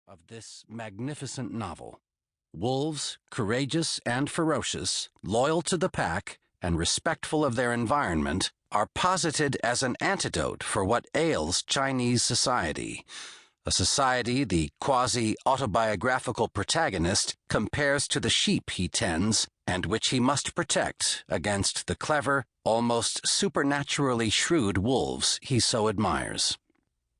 of this magnificent novel. Wolves, courageous and ferocious, loyal to the pack, and respectful of their environment, are posited as an antidote for what ails Chinese society. A society the quasi-autobiographical protagonist compares to the sheep he tends and which he must protect against the clever, almost supernaturally shrewd wolves he so admires.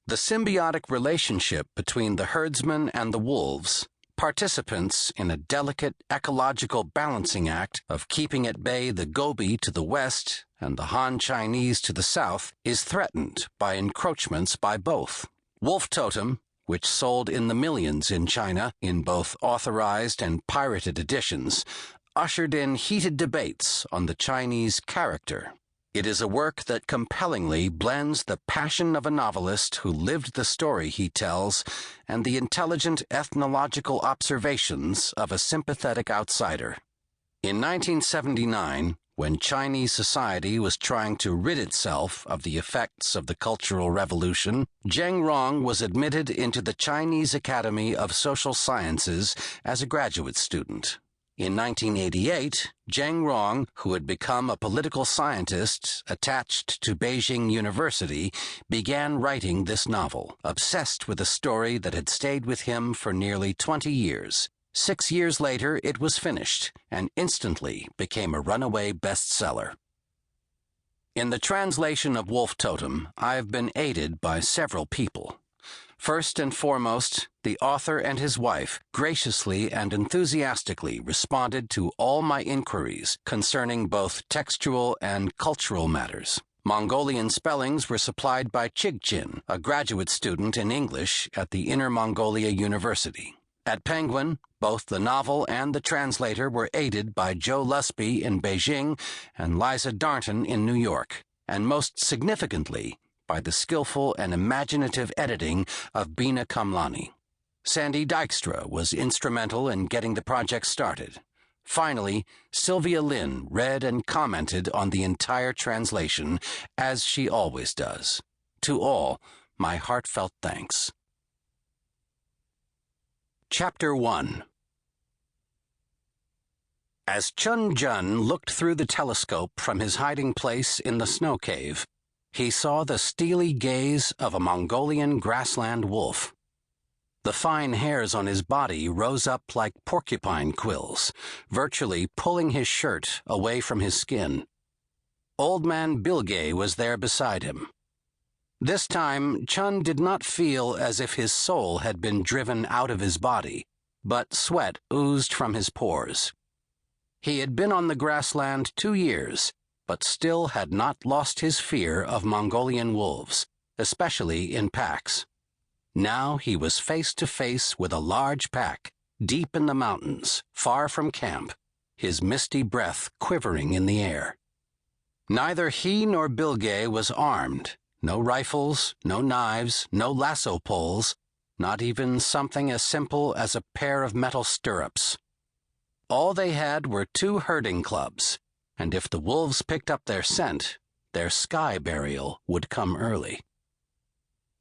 The symbiotic relationship between the herdsman and the wolves, participants in a delicate ecological balancing act of keeping at bay the Gobi to the west and the Han Chinese to the south, is threatened by encroachments by both. Wolf Totem, which sold in the millions in China in both authorized and pirated editions, ushered in heated debates on the Chinese character. It is a work that compellingly blends the passion of a novelist who lived the story he tells and the intelligent ethnological observations of a sympathetic outsider. In 1979, when Chinese society was trying to rid itself of the effects of the Cultural Revolution, Jiang Rong was admitted into the Chinese Academy of Social Sciences as a graduate student. In 1988, Jiang Rong, who had become a political scientist attached to Beijing University, began writing this novel, obsessed with a story that had stayed with him for nearly 20 years. 6 years later, it was finished and instantly became a runaway bestseller. In the translation of Wolf Totem, I've been aided by several people. First and foremost, the author and his wife graciously and enthusiastically responded to all my inquiries concerning both textual and cultural matters. Mongolian spellings were supplied by Chigchin, a graduate student in English at the Inner Mongolia University. At Penguin, both the novel and the translator were aided by Joe Lusby in Beijing and Liza Darnton in New York, and most significantly, by the skillful and imaginative editing of Bina Kamlani. Sandy Dykstra was instrumental in getting the project started. Finally, Sylvia Lynn read and commented on the entire translation, as she always does. To all, my heartfelt thanks. Chapter 1. As Chun Jun looked through the telescope from his hiding place in the snow cave, he saw the steely gaze of a Mongolian grassland wolf. The fine hairs on his body rose up like porcupine quills, virtually pulling his shirt away from his skin. Old Man Bilge was there beside him. This time, Chun did not feel as if his soul had been driven out of his body, but sweat oozed from his pores. He had been on the grassland 2 years, but still had not lost his fear of Mongolian wolves, especially in packs. Now he was face to face with a large pack, deep in the mountains, far from camp, his misty breath quivering in the air. Neither he nor Bilge was armed. No rifles, no knives, no lasso poles, not even something as simple as a pair of metal stirrups. All they had were 2 herding clubs, and if the wolves picked up their scent, their sky burial would come early.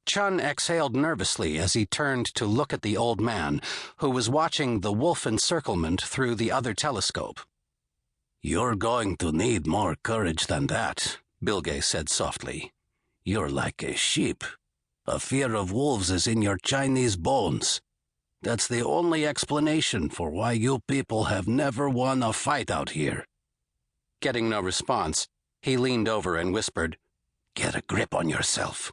Chun exhaled nervously as he turned to look at the old man, who was watching the wolf encirclement through the other telescope. "You're going to need more courage than that," Bilge said softly. "You're like a sheep. A fear of wolves is in your Chinese bones. That's the only explanation for why you people have never won a fight out here." Getting no response, he leaned over and whispered, "Get a grip on yourself.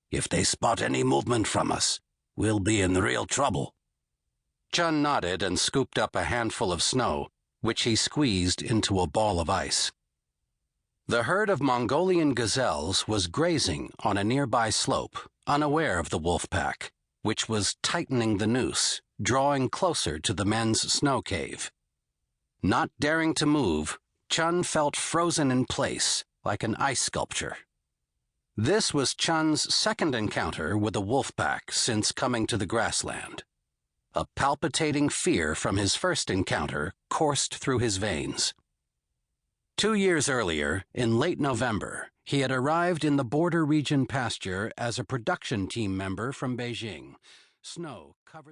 If they spot any movement from us, we'll be in real trouble." Chun nodded and scooped up a handful of snow, which he squeezed into a ball of ice. The herd of Mongolian gazelles was grazing on a nearby slope, unaware of the wolf pack, which was tightening the noose, drawing closer to the men's snow cave. Not daring to move, Chun felt frozen in place, like an ice sculpture. This was Chun's second encounter with a wolf pack since coming to the grassland. A palpitating fear from his first encounter coursed through his veins. 2 years earlier, in late November, he had arrived in the border region pasture as a production team member from Beijing. Snow covered the